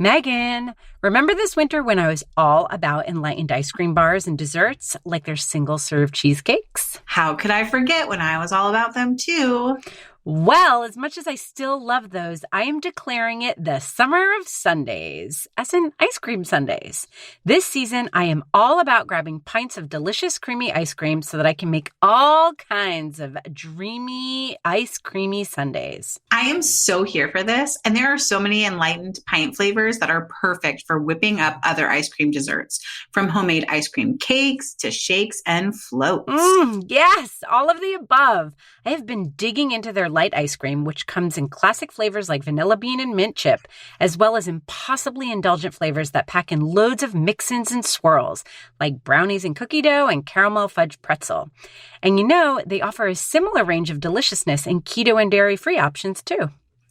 Megan, remember this winter when I was all about enlightened ice cream bars and desserts, like their single-serve cheesecakes? How could I forget when I was all about them too? Well, as much as I still love those, I am declaring it the summer of sundaes, as in ice cream sundaes. This season, I am all about grabbing pints of delicious creamy ice cream so that I can make all kinds of dreamy, ice creamy sundaes. I am so here for this, and there are so many enlightened pint flavors that are perfect for whipping up other ice cream desserts, from homemade ice cream cakes to shakes and floats. Yes, all of the above. I have been digging into their light ice cream, which comes in classic flavors like vanilla bean and mint chip, as well as impossibly indulgent flavors that pack in loads of mix-ins and swirls, like brownies and cookie dough and caramel fudge pretzel. And they offer a similar range of deliciousness in keto and dairy-free options too.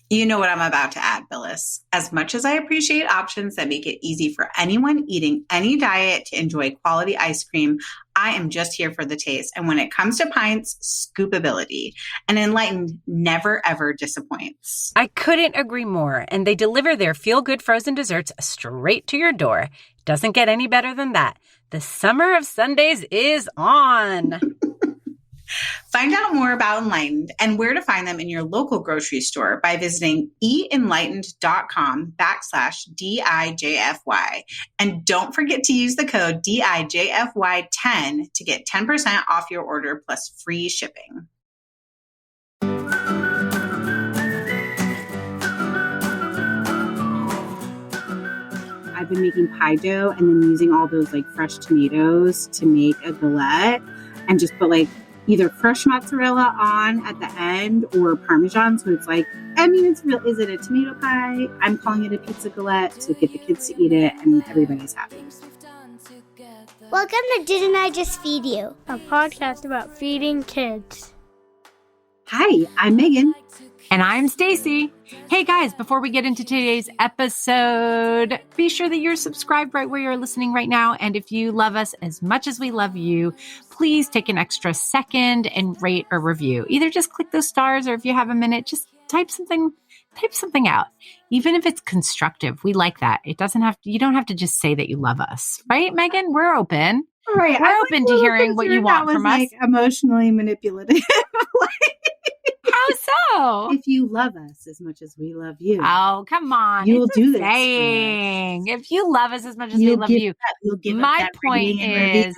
You know what I'm about to add, Phyllis. As much as I appreciate options that make it easy for anyone eating any diet to enjoy quality ice cream, I am just here for the taste. And when it comes to pints, scoopability. And Enlightened never, ever disappoints. I couldn't agree more. And they deliver their feel-good frozen desserts straight to your door. Doesn't get any better than that. The summer of sundaes is on. Find out more about Enlightened and where to find them in your local grocery store by visiting eatenlightened.com/DIJFY. And don't forget to use the code DIJFY10 to get 10% off your order plus free shipping. I've been making pie dough and then using all those fresh tomatoes to make a galette and just put either fresh mozzarella on at the end or Parmesan. So it's it's real. Is it a tomato pie? I'm calling it a pizza galette to get the kids to eat it and everybody's happy. Welcome to Didn't I Just Feed You? A podcast about feeding kids. Hi, I'm Megan. And I'm Stacy. Hey guys, before we get into today's episode, be sure that you're subscribed right where you're listening right now. And if you love us as much as we love you, please take an extra second and rate or review. Either just click those stars, or if you have a minute, just type something out. Even if it's constructive, we like that. You don't have to just say that you love us, right, Megan? We're open. Right. We're open to hearing what you want from us. Emotionally manipulative. How so? If you love us as much as we love you. Oh, come on. You'll do this. If you love us as much as we love you. My point is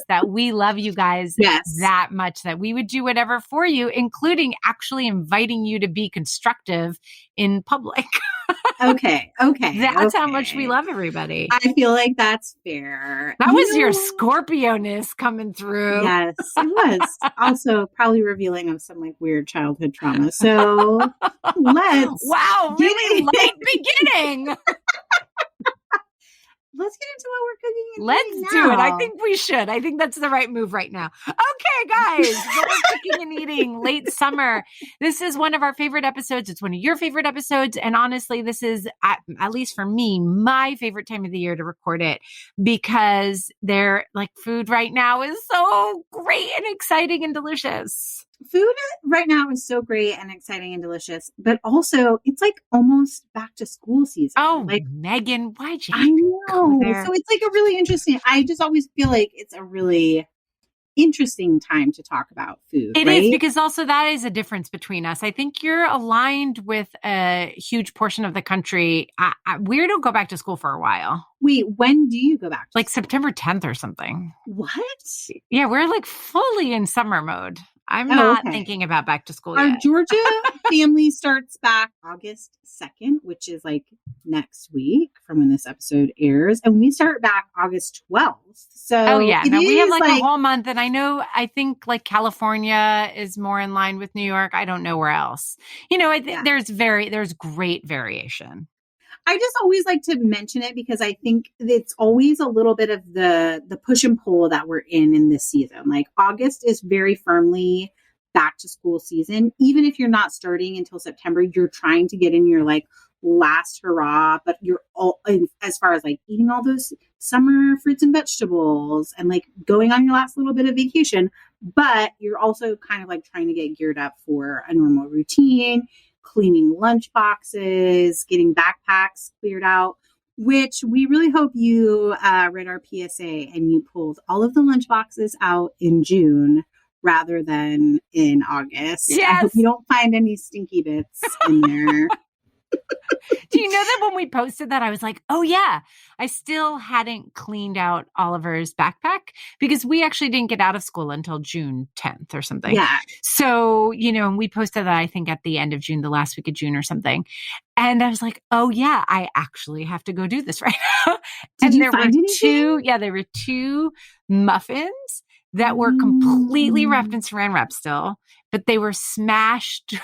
that we love you guys that much that we would do whatever for you, including actually inviting you to be constructive in public. Okay. That's how much we love everybody. I feel like that's fair. That was your Scorpio-ness coming through. Yes, it was. Also probably revealing of some weird childhood trauma. So Wow, really late beginning. Let's get into what we're cooking and Let's eating do now. it. I think we should. I think that's the right move right now. Okay, guys, what we're cooking and eating late summer. This is one of our favorite episodes. It's one of your favorite episodes. And honestly, this is, at least for me, my favorite time of the year to record it because food right now is so great and exciting and delicious. Food right now is so great and exciting and delicious, but also it's almost back to school season. Oh, Megan, why'd you? I know. So it's a really interesting. I just always feel it's a really interesting time to talk about food. It is, because also that is a difference between us. I think you're aligned with a huge portion of the country. We don't go back to school for a while. Wait, when do you go back? September 10th or something. What? Yeah, we're fully in summer mode. I'm not thinking about back to school yet. Our Georgia family starts back August 2nd, which is next week from when this episode airs. And we start back August 12th. So we have a whole month. And I think California is more in line with New York. I don't know where else. There's great variation. I just always like to mention it because I think it's always a little bit of the push and pull that we're in this season. August is very firmly back to school season. Even if you're not starting until September, you're trying to get in your last hurrah, but you're all as far as eating all those summer fruits and vegetables and going on your last little bit of vacation, but you're also kind of trying to get geared up for a normal routine. cleaning lunch boxes, getting backpacks cleared out, which we really hope you read our PSA and you pulled all of the lunch boxes out in June rather than in August. Yes. I hope you don't find any stinky bits in there. Do you know that when we posted that, I was like, oh yeah, I still hadn't cleaned out Oliver's backpack because we actually didn't get out of school until June 10th or something. Yeah. So, and we posted that, I think, at the end of June, the last week of June or something. And I was like, oh yeah, I actually have to go do this right now. Did you there find were anything? there were 2 muffins that were completely wrapped in saran wrap still, but they were smashed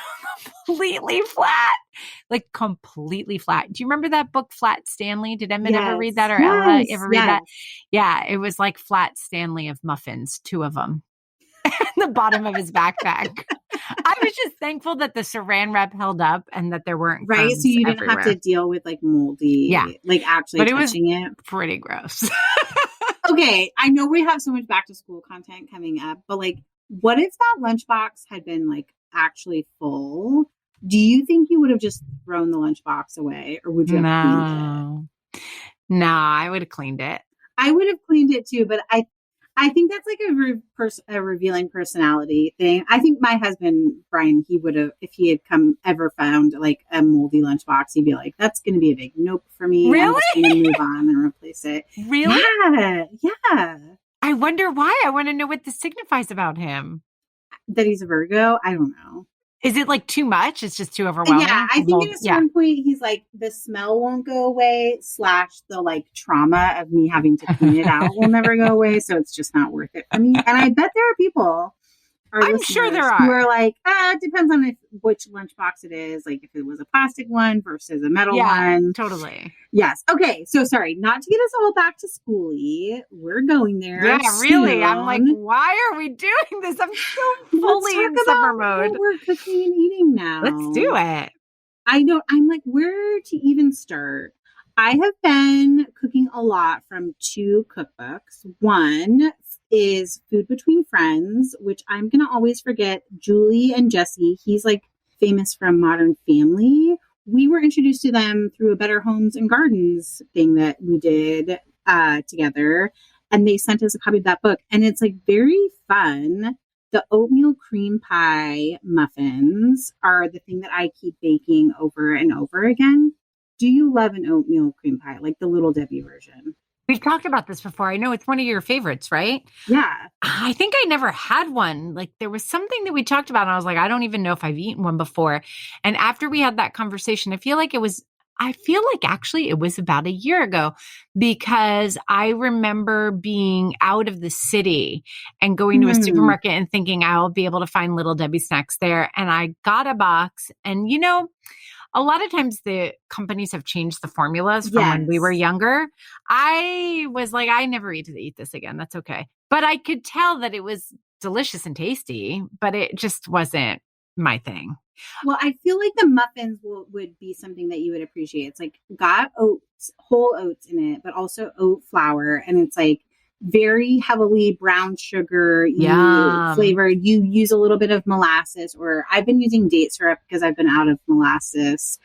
completely flat, like completely flat. Do you remember that book, Flat Stanley? Did Emmett ever read that, or Ella ever read that? Yeah, it was like Flat Stanley of muffins, 2 of them, at the bottom of his backpack. I was just thankful that the saran wrap held up and that there weren't right. So you didn't everywhere. have to deal with like moldy, like actually but touching it. Pretty gross. Okay, I know we have so much back to school content coming up, but like, what if that lunchbox had been like actually full? Do you think you would have just thrown the lunchbox away, or would you have cleaned it? No, I would have cleaned it. I would have cleaned it too, but I think that's like a revealing personality thing. I think my husband, Brian, he would have, if he had ever found like a moldy lunchbox, he'd be like, that's going to be a big nope for me. Really? I'm just going to move on and replace it. Really? Yeah. I wonder why. I want to know what this signifies about him. That he's a Virgo? I don't know. Is it like too much? It's just too overwhelming? Yeah, I think at a certain point, he's like, the smell won't go away, / the like trauma of me having to clean it out will never go away. So it's just not worth it for me. And I bet there are people, I'm sure there are, who are like, it depends on which lunchbox it is. Like if it was a plastic one versus a metal one. Totally. Yes. Okay. So sorry, not to get us all back to schooly. We're going there. Yeah, really. soon. I'm like, why are we doing this? I'm so fully in summer mode. What we're cooking and eating now. Let's do it. I know. I'm like, where to even start? I have been cooking a lot from 2 cookbooks. One is Food Between Friends, which I'm going to always forget. Julie and Jesse, he's like famous from Modern Family. We were introduced to them through a Better Homes and Gardens thing that we did together. And they sent us a copy of that book. And it's like very fun. The oatmeal cream pie muffins are the thing that I keep baking over and over again. Do you love an oatmeal cream pie, like the Little Debbie version? We've talked about this before. I know it's one of your favorites, right? Yeah. I think I never had one. Like there was something that we talked about and I was like, I don't even know if I've eaten one before. And after we had that conversation, I feel like actually it was about a year ago because I remember being out of the city and going to a supermarket and thinking I'll be able to find Little Debbie snacks there. And I got a box and a lot of times the companies have changed the formulas from when we were younger. I was like, I never eat this again. That's okay. But I could tell that it was delicious and tasty, but it just wasn't my thing. Well, I feel like the muffins would be something that you would appreciate. It's like got oats, whole oats in it, but also oat flour. And it's like very heavily brown sugar flavored. You use a little bit of molasses, or I've been using date syrup because I've been out of molasses.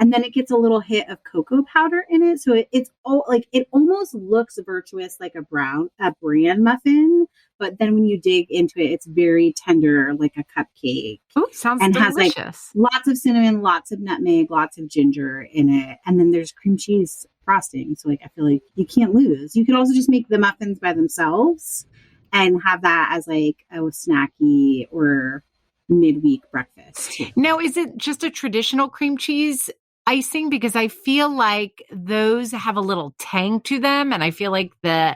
And then it gets a little hit of cocoa powder in it. So it's like, it almost looks virtuous like a bran muffin. But then when you dig into it, it's very tender, like a cupcake. Ooh, sounds and delicious. Has like lots of cinnamon, lots of nutmeg, lots of ginger in it. And then there's cream cheese frosting. So like, I feel like you can't lose. You could also just make the muffins by themselves and have that as like a snacky or midweek breakfast. Now, is it just a traditional cream cheese icing? Because I feel like those have a little tang to them. And I feel like the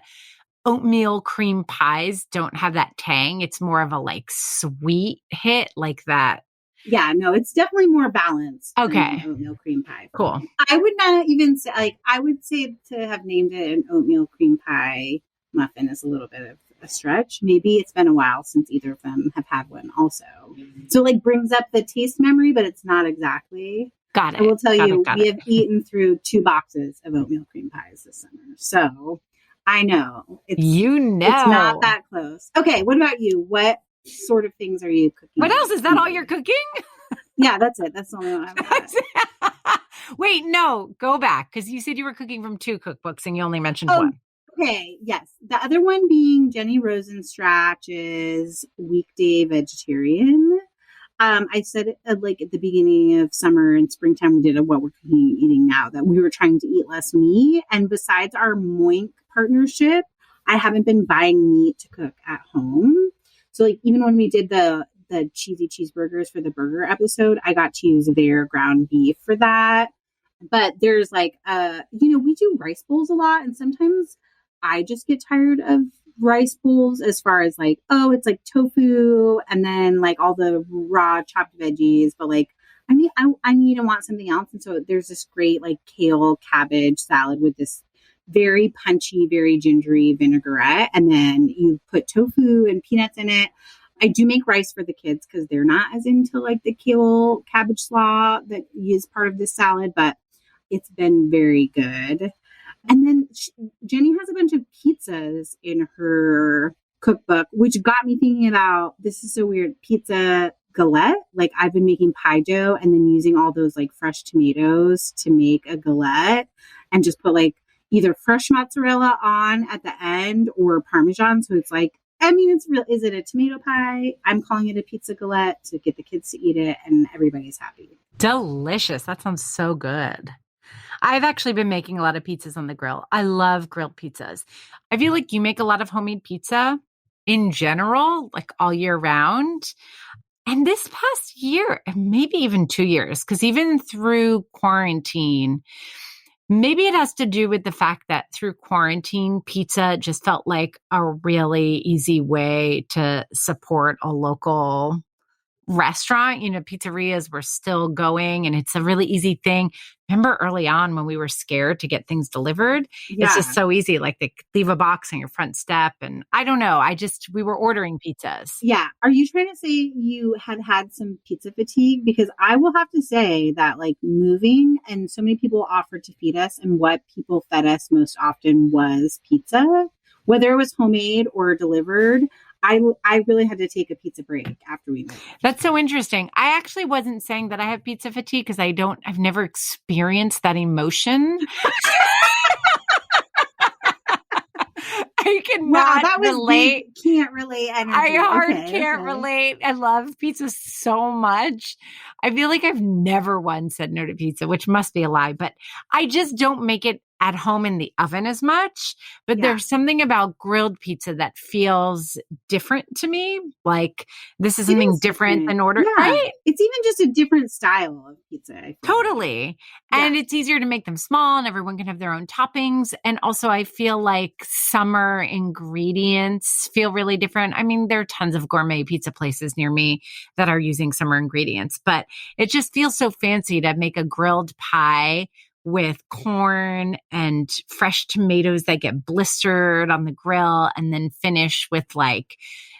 oatmeal cream pies don't have that tang. It's more of a like sweet hit like that. Yeah, no, it's definitely more balanced. Okay. Oatmeal cream pie. Cool. I would not even say, I would say to have named it an oatmeal cream pie muffin is a little bit of a stretch. Maybe it's been a while since either of them have had one also. So like brings up the taste memory, but it's not exactly. Got it. I will tell you, we have eaten through 2 boxes of oatmeal cream pies this summer. So I know. It's not that close. Okay, what about you? What sort of things are you cooking? What else? Is that all you're cooking? Yeah, that's it. That's the only one I've got. Wait, no, go back. Because you said you were cooking from 2 cookbooks and you only mentioned Oh, one. okay. Yes. The other one being Jenny Rosenstrach's Weekday Vegetarian. I said like at the beginning of summer and springtime, we did a What We're Cooking and Eating Now that we were trying to eat less meat. And besides our Moink partnership, I haven't been buying meat to cook at home. So like even when we did the cheesy cheeseburgers for the burger episode, I got to use their ground beef for that. But there's like, we do rice bowls a lot. And sometimes I just get tired of rice bowls as far as like, oh, it's like tofu and then like all the raw chopped veggies. But like, I need to want something else. And so there's this great like kale cabbage salad with this very punchy, very gingery vinaigrette. And then you put tofu and peanuts in it. I do make rice for the kids because they're not as into like the kale cabbage slaw that is part of this salad, but it's been very good. And then Jenny has a bunch of pizzas in her cookbook, which got me thinking about, this is so weird, pizza galette. Like I've been making pie dough and then using all those like fresh tomatoes to make a galette and just put like either fresh mozzarella on at the end or Parmesan. So it's like, I mean, it's real. Is it a tomato pie? I'm calling it a pizza galette to get the kids to eat it and everybody's happy. Delicious. That sounds so good. I've actually been making a lot of pizzas on the grill. I love grilled pizzas. I feel like you make a lot of homemade pizza in general, like all year round. And this past year, maybe even 2 years, because even through quarantine, maybe it has to do with the fact that through quarantine, pizza just felt like a really easy way to support a local restaurant. Pizzerias were still going and it's a really easy thing. Remember early on when we were scared to get things delivered? Yeah. It's just so easy. Like they leave a box on your front step. And I don't know. We were ordering pizzas. Yeah. Are you trying to say you had some pizza fatigue? Because I will have to say that like moving and so many people offered to feed us and what people fed us most often was pizza, whether it was homemade or delivered. I really had to take a pizza break after we moved. That's so interesting. I actually wasn't saying that I have pizza fatigue because I've never experienced that emotion. I cannot relate. Can't relate energy. I can't relate. I love pizza so much. I feel like I've never once said no to pizza, which must be a lie, but I just don't make it at home in the oven as much. But there's something about grilled pizza that feels different to me. Like this is something different than ordered, right? It's even just a different style of pizza. Totally. And it's easier to make them small and everyone can have their own toppings. And also I feel like summer ingredients feel really different. I mean, there are tons of gourmet pizza places near me that are using summer ingredients, but it just feels so fancy to make a grilled pie with corn and fresh tomatoes that get blistered on the grill and then finish with like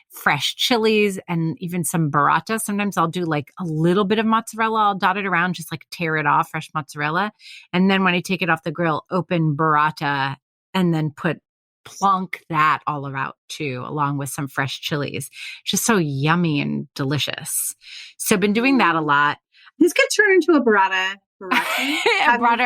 fresh chilies and even some burrata. Sometimes I'll do like a little bit of mozzarella. I'll dot it around, just like tear it off, fresh mozzarella. And then when I take it off the grill, open burrata and then plunk that all around too, along with some fresh chilies. Just so yummy and delicious. So I've been doing that a lot. This could turn into a burrata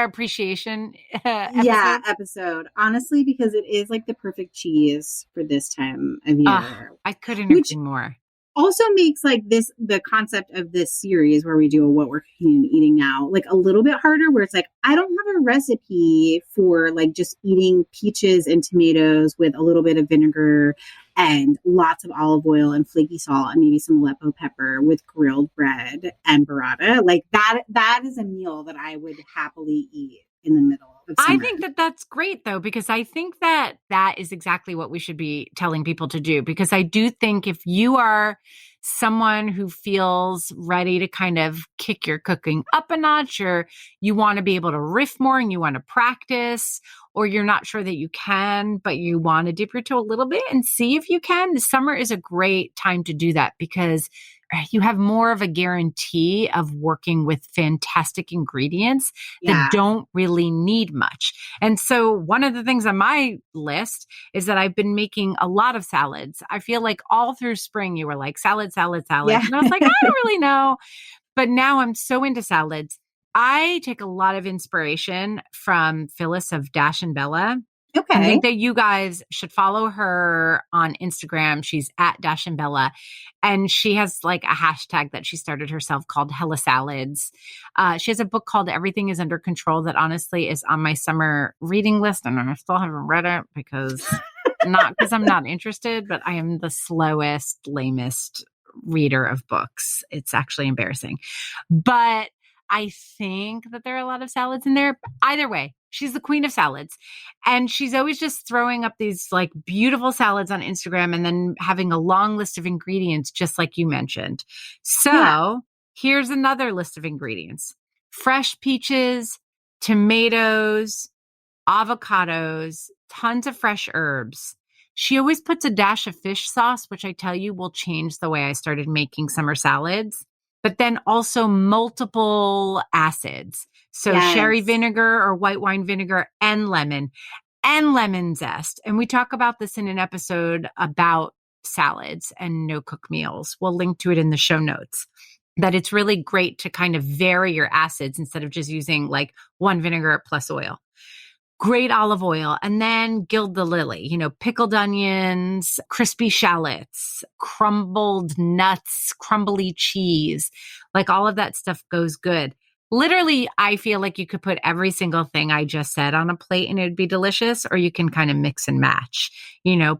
appreciation episode. Honestly, because it is like the perfect cheese for this time of year. I couldn't agree more. Also makes like the concept of this series where we do a What We're Cooking and Eating Now like a little bit harder, where it's like I don't have a recipe for like just eating peaches and tomatoes with a little bit of vinegar and lots of olive oil and flaky salt and maybe some Aleppo pepper with grilled bread and burrata. Like that is a meal that I would happily eat in the middle of summer. I think that that's great though, because I think that is exactly what we should be telling people to do. Because I do think if you are someone who feels ready to kind of kick your cooking up a notch, or you want to be able to riff more and you want to practice, or you're not sure that you can, but you want to dip your toe a little bit and see if you can, the summer is a great time to do that because you have more of a guarantee of working with fantastic ingredients that don't really need much. And so one of the things on my list is that I've been making a lot of salads. I feel like all through spring, you were like salad. Yeah. And I was like, I don't really know. But now I'm so into salads. I take a lot of inspiration from Phyllis of Dash and Bella. Okay. I think that you guys should follow her on Instagram. She's at Dash and Bella. And she has like a hashtag that she started herself called Hella Salads. She has a book called Everything is Under Control that honestly is on my summer reading list. And I still haven't read it because I'm not interested, but I am the slowest, lamest reader of books. It's actually embarrassing. But I think that there are a lot of salads in there. Either way, she's the queen of salads. And she's always just throwing up these like beautiful salads on Instagram and then having a long list of ingredients, just like you mentioned. So here's another list of ingredients: fresh peaches, tomatoes, avocados, tons of fresh herbs. She always puts a dash of fish sauce, which I tell you will change the way I started making summer salads. But then also multiple acids. So sherry vinegar or white wine vinegar and lemon zest. And we talk about this in an episode about salads and no cook meals. We'll link to it in the show notes. That it's really great to kind of vary your acids instead of just using like one vinegar plus oil. Great olive oil, and then gild the lily, pickled onions, crispy shallots, crumbled nuts, crumbly cheese, like all of that stuff goes good. Literally, I feel like you could put every single thing I just said on a plate and it'd be delicious, or you can kind of mix and match,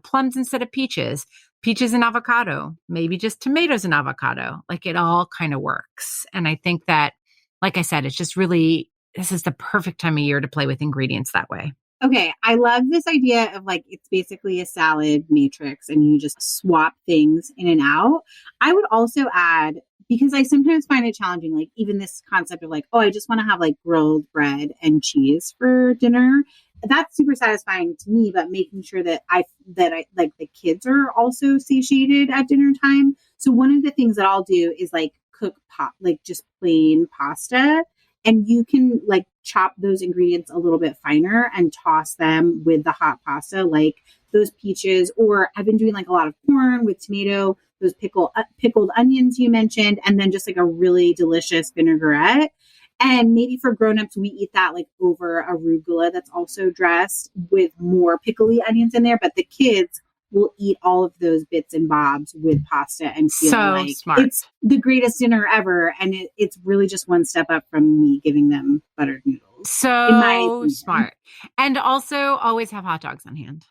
plums instead of peaches and avocado, maybe just tomatoes and avocado, like it all kind of works. And I think that, like I said, it's just really, this is the perfect time of year to play with ingredients that way. Okay. I love this idea of like, it's basically a salad matrix and you just swap things in and out. I would also add, because I sometimes find it challenging, like even this concept of like, oh, I just want to have like grilled bread and cheese for dinner. That's super satisfying to me, but making sure that I like the kids are also satiated at dinner time. So one of the things that I'll do is like cook like just plain pasta. And you can like chop those ingredients a little bit finer and toss them with the hot pasta, like those peaches, or I've been doing like a lot of corn with tomato, those pickled onions you mentioned, and then just like a really delicious vinaigrette. And maybe for grownups, we eat that like over arugula that's also dressed with more pickly onions in there. But the kids will eat all of those bits and bobs with pasta and feel so like smart. It's the greatest dinner ever. And it's really just one step up from me giving them buttered noodles. So smart. And also always have hot dogs on hand.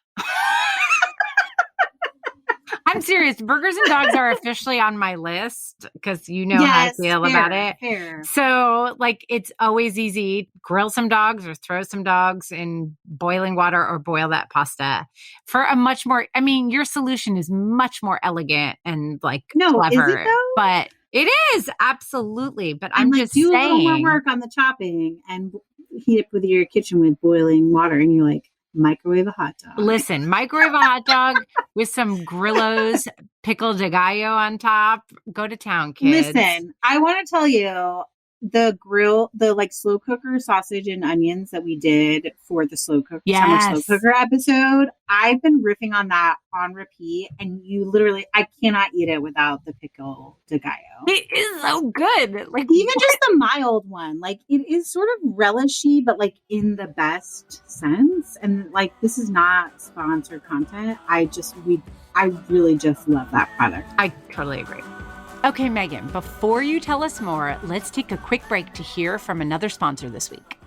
I'm serious. Burgers and dogs are officially on my list because how I feel about it. Fair. So like it's always easy. Grill some dogs or throw some dogs in boiling water or boil that pasta for a much more, your solution is much more elegant and like clever. Is it though? But it is absolutely. But I'm like, just do saying. a little more work on the chopping and heat up with your kitchen with boiling water and you're like, microwave a hot dog. Listen, microwave a hot dog with some Grillo's pickle de gallo on top. Go to town, kids. Listen, I want to tell you the like slow cooker sausage and onions that we did for the summer slow cooker episode. I've been riffing on that on repeat, and I cannot eat it without the pickle de gallo. It is so good. Like even just the mild one, like it is sort of relishy, but like in the best sense. And like this is not sponsored content. I really just love that product. I totally agree. Okay, Megan, before you tell us more, let's take a quick break to hear from another sponsor this week.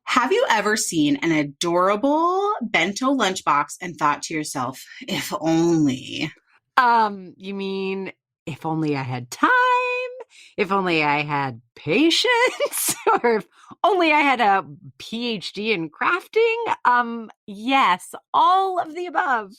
Have you ever seen an adorable bento lunchbox and thought to yourself, if only? You mean if only I had time? If only I had patience? Or if only I had a PhD in crafting? Yes, all of the above.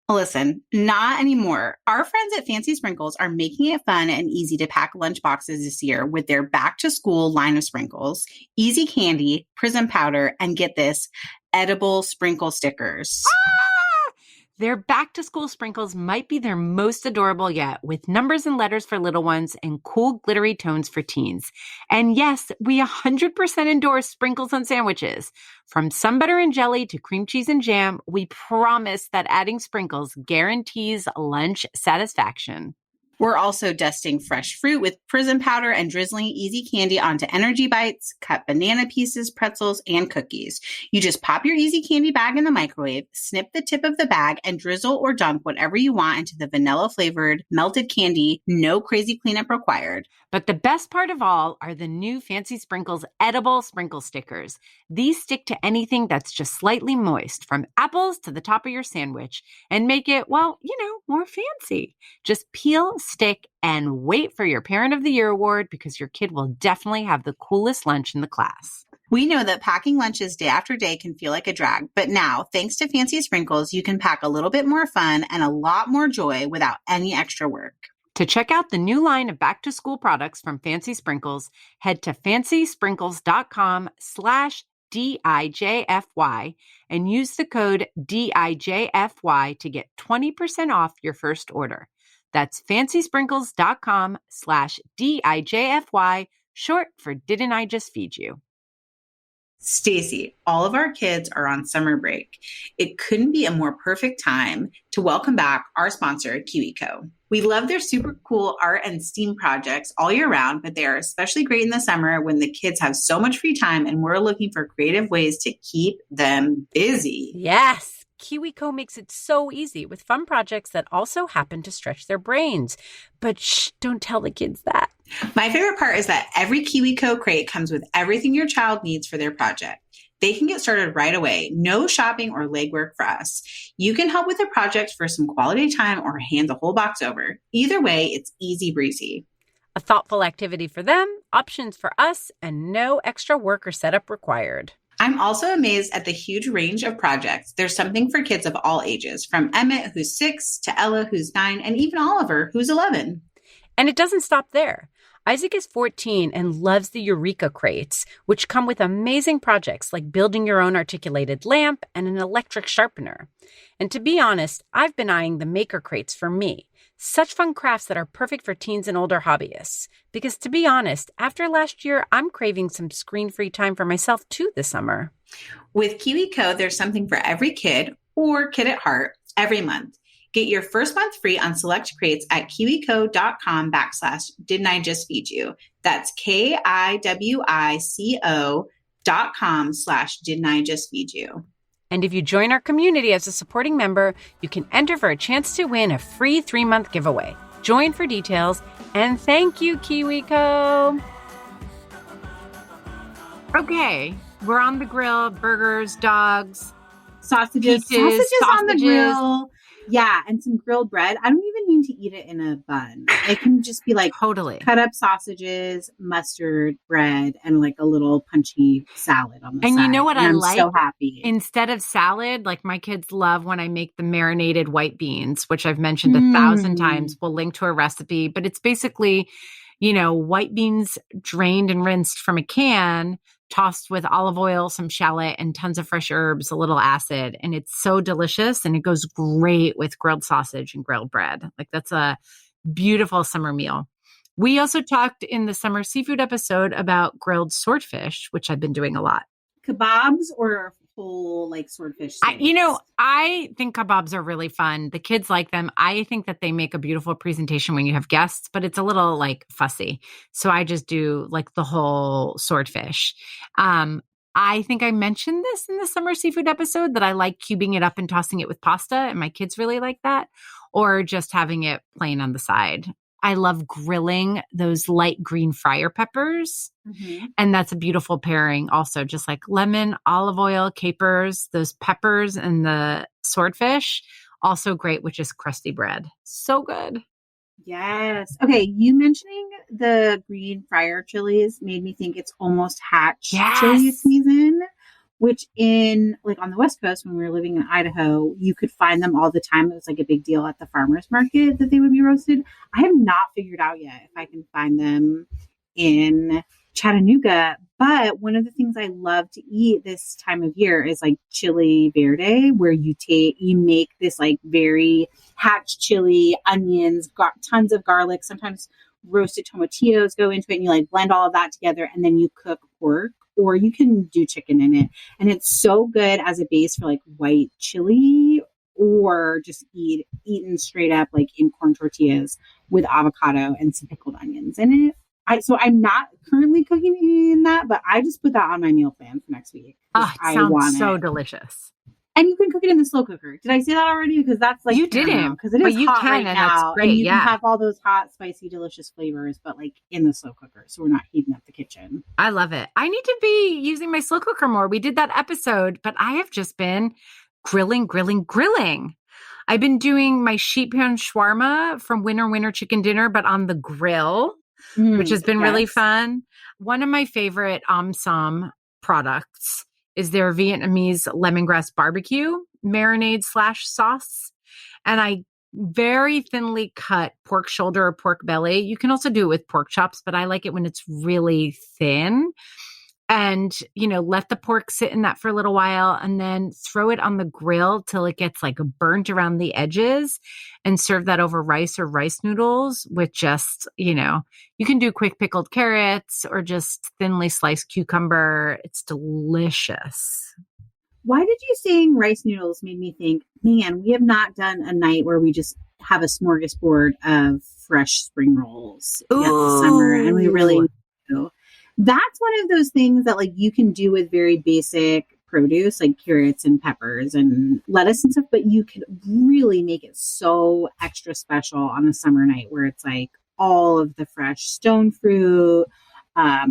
Listen, not anymore. Our friends at Fancy Sprinkles are making it fun and easy to pack lunchboxes this year with their back-to-school line of sprinkles, easy candy, prism powder, and get this, edible sprinkle stickers. Their back-to-school sprinkles might be their most adorable yet, with numbers and letters for little ones and cool glittery tones for teens. And yes, we 100% endorse sprinkles on sandwiches. From sun butter and jelly to cream cheese and jam, we promise that adding sprinkles guarantees lunch satisfaction. We're also dusting fresh fruit with Prism powder and drizzling easy candy onto Energy Bites, cut banana pieces, pretzels, and cookies. You just pop your easy candy bag in the microwave, snip the tip of the bag, and drizzle or dunk whatever you want into the vanilla-flavored melted candy. No crazy cleanup required. But the best part of all are the new Fancy Sprinkles edible sprinkle stickers. These stick to anything that's just slightly moist, from apples to the top of your sandwich, and make it, well, more fancy. Just peel, stick, and wait for your Parent of the Year award, because your kid will definitely have the coolest lunch in the class. We know that packing lunches day after day can feel like a drag, but now, thanks to Fancy Sprinkles, you can pack a little bit more fun and a lot more joy without any extra work. To check out the new line of back-to-school products from Fancy Sprinkles, head to fancysprinkles.com/DIJFY and use the code DIJFY to get 20% off your first order. That's fancysprinkles.com/DIJFY, short for Didn't I Just Feed You? Stacy, all of our kids are on summer break. It couldn't be a more perfect time to welcome back our sponsor, KiwiCo. We love their super cool art and STEAM projects all year round, but they are especially great in the summer when the kids have so much free time and we're looking for creative ways to keep them busy. Yes. KiwiCo makes it so easy with fun projects that also happen to stretch their brains. But shh, don't tell the kids that. My favorite part is that every KiwiCo crate comes with everything your child needs for their project. They can get started right away. No shopping or legwork for us. You can help with a project for some quality time or hand the whole box over. Either way, it's easy breezy. A thoughtful activity for them, options for us, and no extra work or setup required. I'm also amazed at the huge range of projects. There's something for kids of all ages, from Emmett, who's 6, to Ella, who's 9, and even Oliver, who's 11. And it doesn't stop there. Isaac is 14 and loves the Eureka crates, which come with amazing projects like building your own articulated lamp and an electric sharpener. And to be honest, I've been eyeing the maker crates for me. Such fun crafts that are perfect for teens and older hobbyists. Because to be honest, after last year, I'm craving some screen-free time for myself too this summer. With KiwiCo, there's something for every kid or kid at heart every month. Get your first month free on select crates at kiwico.com/Didn't I Just Feed You. That's KIWICO.com/Didn't I Just Feed You. And if you join our community as a supporting member, you can enter for a chance to win a free 3-month giveaway. Join for details. And thank you, KiwiCo. Okay, we're on the grill. Burgers, dogs, Sausages. Peaches, Sausages on the sausages. grill. Yeah, and some grilled bread. I don't even need to eat it in a bun. It can just be like totally. cut up sausages, mustard, bread, and like a little punchy salad on the side. And you know what And I I'm like? so happy. Instead of salad, like my kids love when I make the marinated white beans, which I've mentioned 1,000 times. We'll link to a recipe, but it's basically, white beans drained and rinsed from a can, tossed with olive oil, some shallot, and tons of fresh herbs, a little acid. And it's so delicious. And it goes great with grilled sausage and grilled bread. Like that's a beautiful summer meal. We also talked in the summer seafood episode about grilled swordfish, which I've been doing a lot. Kebabs or whole like swordfish steaks? I think kebabs are really fun. The kids like them. I think that they make a beautiful presentation when you have guests, but it's a little like fussy. So I just do like the whole swordfish. I think I mentioned this in the summer seafood episode that I like cubing it up and tossing it with pasta, and my kids really like that, or just having it plain on the side. I love grilling those light green fryer peppers. Mm-hmm. And that's a beautiful pairing also, just like lemon, olive oil, capers, those peppers and the swordfish. Also great with just crusty bread. So good. Yes. Okay. You mentioning the green fryer chilies made me think it's almost hatch chili season, which on the West Coast, when we were living in Idaho, you could find them all the time. It was like a big deal at the farmer's market that they would be roasted. I have not figured out yet if I can find them in Chattanooga. But one of the things I love to eat this time of year is like chili verde, where you make this like very hatch chili, onions, tons of garlic, sometimes roasted tomatillos go into it, and you like blend all of that together, and then you cook pork, or you can do chicken in it. And it's so good as a base for like white chili or just eaten straight up like in corn tortillas with avocado and some pickled onions in it. So I'm not currently cooking in that, but I just put that on my meal plan for next week. Oh, it sounds so delicious. And you can cook it in the slow cooker. Did I say that already? Because that's like you didn't, because it is hot right now. That's great. And you can have all those hot, spicy, delicious flavors, but like in the slow cooker, so we're not heating up the kitchen. I love it. I need to be using my slow cooker more. We did that episode, but I have just been grilling. I've been doing my sheet pan shawarma from Winter Chicken Dinner, but on the grill, which has been really fun. One of my favorite Som products is their Vietnamese lemongrass barbecue marinade / sauce. And I very thinly cut pork shoulder or pork belly. You can also do it with pork chops, but I like it when it's really thin. And, let the pork sit in that for a little while and then throw it on the grill till it gets like burnt around the edges and serve that over rice or rice noodles with just, you can do quick pickled carrots or just thinly sliced cucumber. It's delicious. Why did you saying rice noodles made me think, man, we have not done a night where we just have a smorgasbord of fresh spring rolls yet this summer, and we really do. That's one of those things that like you can do with very basic produce like carrots and peppers and lettuce and stuff, but you can really make it so extra special on a summer night where it's like all of the fresh stone fruit.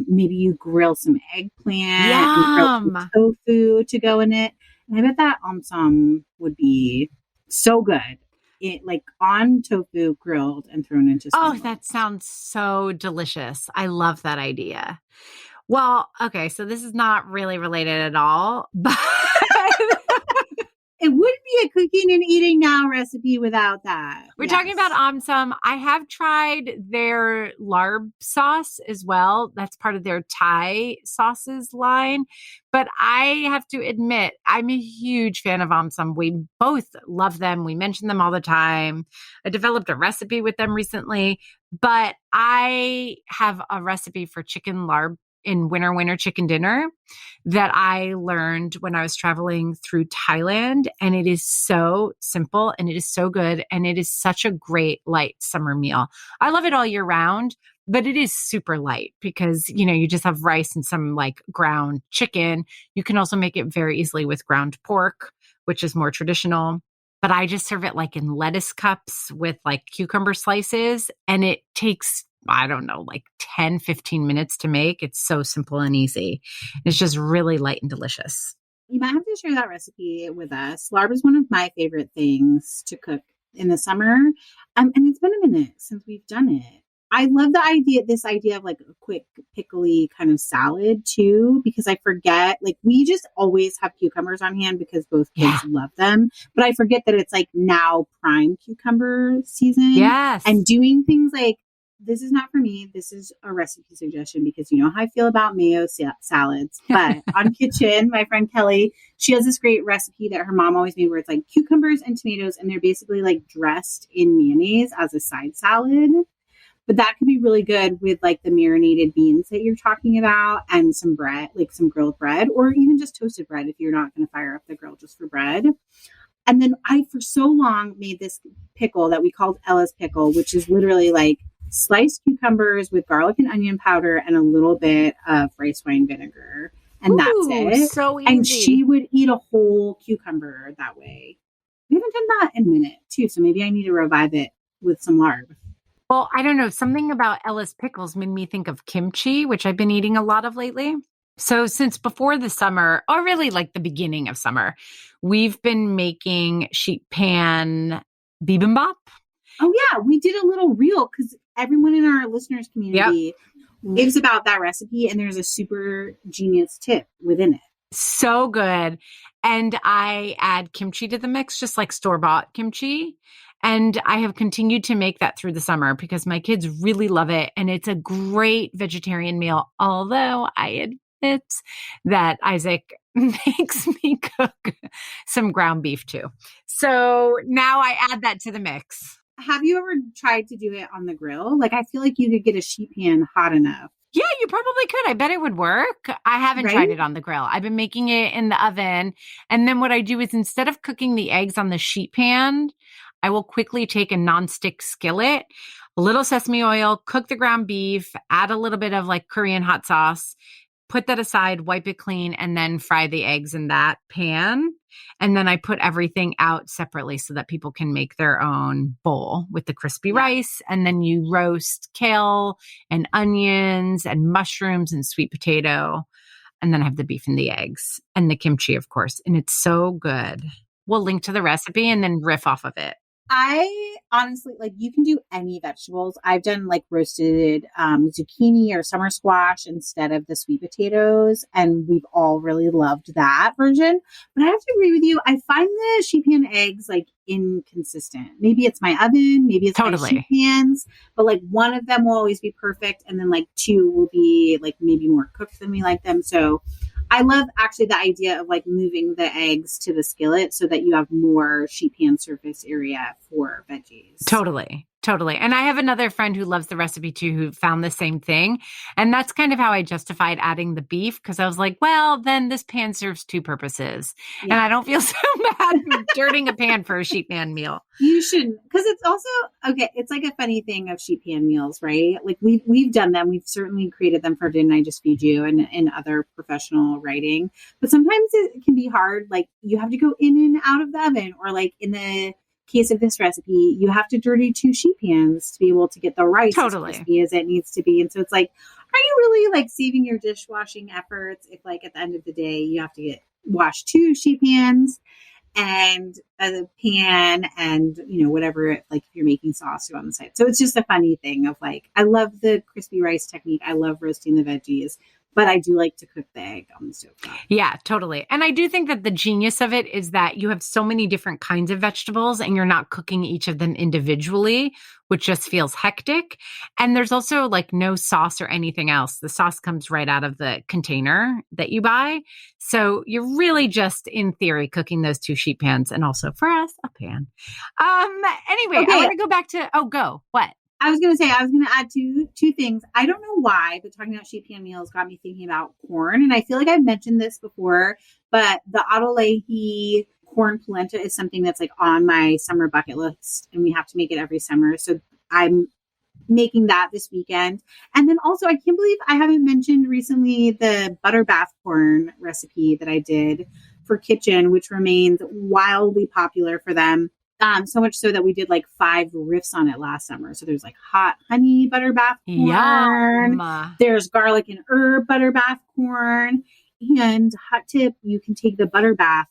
Maybe you grill some eggplant and grill some tofu to go in it. And I bet that Som would be so good. It like on tofu grilled and thrown into rolls. That sounds so delicious. I love that idea. Well, okay, so this is not really related at all, but it wouldn't be a cooking and eating now recipe without that. We're talking about Som. I have tried their larb sauce as well. That's part of their Thai sauces line. But I have to admit, I'm a huge fan of Som. We both love them. We mention them all the time. I developed a recipe with them recently, but I have a recipe for chicken larb in Winter Chicken Dinner that I learned when I was traveling through Thailand. And it is so simple and it is so good. And it is such a great light summer meal. I love it all year round, but it is super light because, you just have rice and some like ground chicken. You can also make it very easily with ground pork, which is more traditional. But I just serve it like in lettuce cups with like cucumber slices. And it takes like 10, 15 minutes to make. It's so simple and easy. It's just really light and delicious. You might have to share that recipe with us. Larb is one of my favorite things to cook in the summer. And it's been a minute since we've done it. I love this idea of like a quick pickly kind of salad too, because I forget, like we just always have cucumbers on hand because both kids love them. But I forget that it's like now prime cucumber season. Yes. And doing things like, this is not for me. This is a recipe suggestion because you know how I feel about mayo salads. But on Kitchen, my friend Kelly, she has this great recipe that her mom always made where it's like cucumbers and tomatoes and they're basically like dressed in mayonnaise as a side salad. But that could be really good with like the marinated beans that you're talking about and some bread, like some grilled bread or even just toasted bread if you're not going to fire up the grill just for bread. And then I, for so long, made this pickle that we called Ella's pickle, which is literally like sliced cucumbers with garlic and onion powder and a little bit of rice wine vinegar. And that's it. So easy. And she would eat a whole cucumber that way. We haven't done that in a minute, too. So maybe I need to revive it with some larb. Well, I don't know. Something about Ella's pickles made me think of kimchi, which I've been eating a lot of lately. So since before the summer, or really like the beginning of summer, we've been making sheet pan bibimbap. Oh, yeah. We did a little reel because everyone in our listeners community raves about that recipe. And there's a super genius tip within it. So good. And I add kimchi to the mix, just like store-bought kimchi. And I have continued to make that through the summer because my kids really love it. And it's a great vegetarian meal. Although I admit that Isaac makes me cook some ground beef too. So now I add that to the mix. Have you ever tried to do it on the grill? Like, I feel like you could get a sheet pan hot enough. Yeah, you probably could. I bet it would work. I haven't Right? tried it on the grill. I've been making it in the oven. And then what I do is instead of cooking the eggs on the sheet pan, I will quickly take a nonstick skillet, a little sesame oil, cook the ground beef, add a little bit of like Korean hot sauce, put that aside, wipe it clean, and then fry the eggs in that pan. And then I put everything out separately so that people can make their own bowl with the crispy rice. And then you roast kale and onions and mushrooms and sweet potato. And then I have the beef and the eggs and the kimchi, of course. And it's so good. We'll link to the recipe and then riff off of it. I honestly, like, you can do any vegetables. I've done like roasted zucchini or summer squash instead of the sweet potatoes, and we've all really loved that version. But I have to agree with you. I find the sheet pan eggs like inconsistent. Maybe it's my oven, maybe it's my sheet pans, but like one of them will always be perfect, and then like two will be like maybe more cooked than we like them. So I love actually the idea of like moving the eggs to the skillet so that you have more sheet pan surface area for veggies. Totally. And I have another friend who loves the recipe too, who found the same thing. And that's kind of how I justified adding the beef, because I was like, well, then this pan serves two purposes. Yeah. And I don't feel so bad dirtying a pan for a sheet pan meal. You shouldn't, because it's also, okay, it's like a funny thing of sheet pan meals, right? Like we've done them. We've certainly created them for Didn't I Just Feed You and other professional writing. But sometimes it can be hard. Like you have to go in and out of the oven, or like in the case of this recipe, you have to dirty two sheet pans to be able to get the rice as crispy as it needs to be. And so it's like, are you really like saving your dishwashing efforts if like at the end of the day you have to wash two sheet pans and a pan and, you know, whatever, like if you're making sauce on the side. So it's just a funny thing of like, I love the crispy rice technique. I love roasting the veggies, but I do like to cook the egg on the stovetop. Yeah, totally. And I do think that the genius of it is that you have so many different kinds of vegetables and you're not cooking each of them individually, which just feels hectic. And there's also like no sauce or anything else. The sauce comes right out of the container that you buy. So you're really just, in theory, cooking those two sheet pans, and also for us, a pan. Anyway, okay. I want to go back to, go. What? I was going to add two things. I don't know why, but talking about sheet pan meals got me thinking about corn. And I feel like I've mentioned this before, but the Ottolenghi corn polenta is something that's like on my summer bucket list, and we have to make it every summer. So I'm making that this weekend. And then also, I can't believe I haven't mentioned recently the butter bath corn recipe that I did for Kitchen, which remains wildly popular for them. So much so that we did like 5 riffs on it last summer. So there's like hot honey butter bath corn. Yum. There's garlic and herb butter bath corn. And hot tip, you can take the butter bath,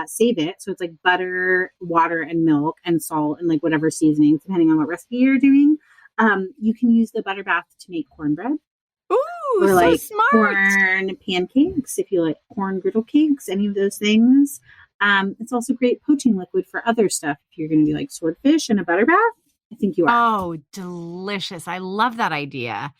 save it. So it's like butter, water, and milk and salt and like whatever seasonings, depending on what recipe you're doing. You can use the butter bath to make cornbread. Ooh, or like so smart. Corn pancakes, if you like corn griddle cakes, any of those things. It's also great poaching liquid for other stuff. If you're going to do like swordfish in a butter bath, I think you are. Oh, delicious. I love that idea.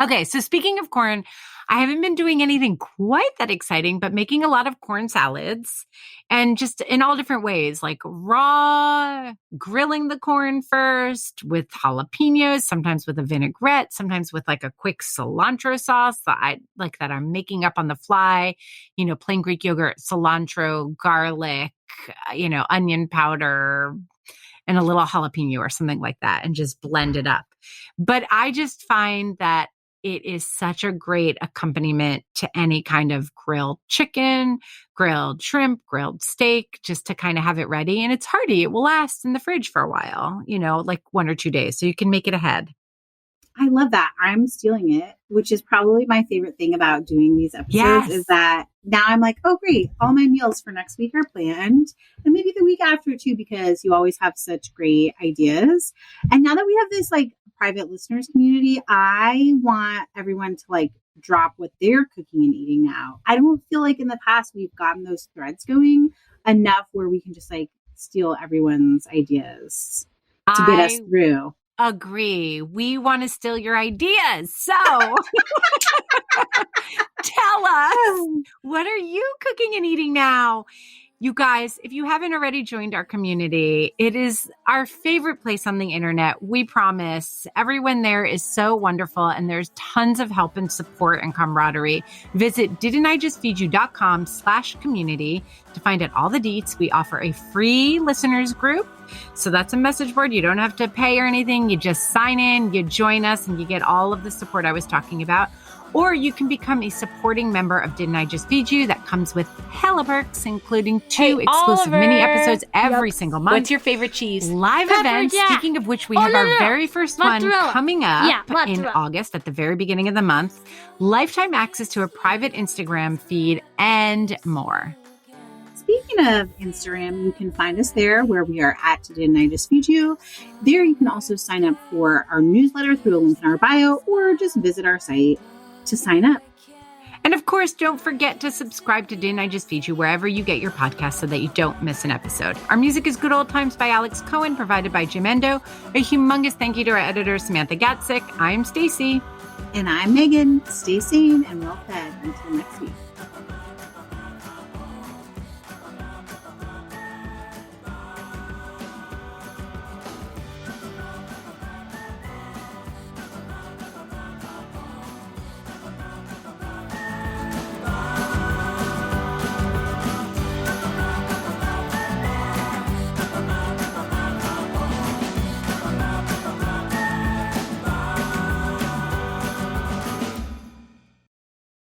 Okay. So speaking of corn, I haven't been doing anything quite that exciting, but making a lot of corn salads, and just in all different ways, like raw, grilling the corn first with jalapenos, sometimes with a vinaigrette, sometimes with like a quick cilantro sauce that I'm making up on the fly, you know, plain Greek yogurt, cilantro, garlic, onion powder, and a little jalapeno or something like that, and just blend it up. But I just find that it is such a great accompaniment to any kind of grilled chicken, grilled shrimp, grilled steak, just to kind of have it ready. And it's hearty. It will last in the fridge for a while, like 1 or 2 days. So you can make it ahead. I love that. I'm stealing it, which is probably my favorite thing about doing these episodes is that now I'm like, oh, great. All my meals for next week are planned, and maybe the week after too, because you always have such great ideas. And now that we have this like private listeners community, I want everyone to like drop what they're cooking and eating now. I don't feel like in the past we've gotten those threads going enough where we can just like steal everyone's ideas to get us through. Agree. We want to steal your ideas. So tell us, what are you cooking and eating now? You guys, if you haven't already joined our community, it is our favorite place on the internet. We promise. Everyone there is so wonderful, and there's tons of help and support and camaraderie. Visit didn'tijustfeedyou.com/community to find out all the deets. We offer a free listeners group. So that's a message board. You don't have to pay or anything. You just sign in, you join us, and you get all of the support I was talking about. Or you can become a supporting member of Didn't I Just Feed You? That comes with hella perks, including 2 exclusive mini episodes every single month. What's your favorite cheese? Live Pepper events. jack. Speaking of which, we have our very first Mozzarella. one coming up Yeah, in mozzarella. August at the very beginning of the month. Lifetime access to a private Instagram feed and more. Speaking of Instagram, you can find us there where we are at Didn't I Just Feed You. There you can also sign up for our newsletter through a link in our bio or just visit our site to sign up. And of course, don't forget to subscribe to Didn't I Just Feed You wherever you get your podcast so that you don't miss an episode. Our music is Good Old Times by Alex Cohen, provided by Jim Endo. A humongous thank you to our editor, Samantha Gatzik. I'm Stacy. And I'm Megan. Stay sane and well fed until next week.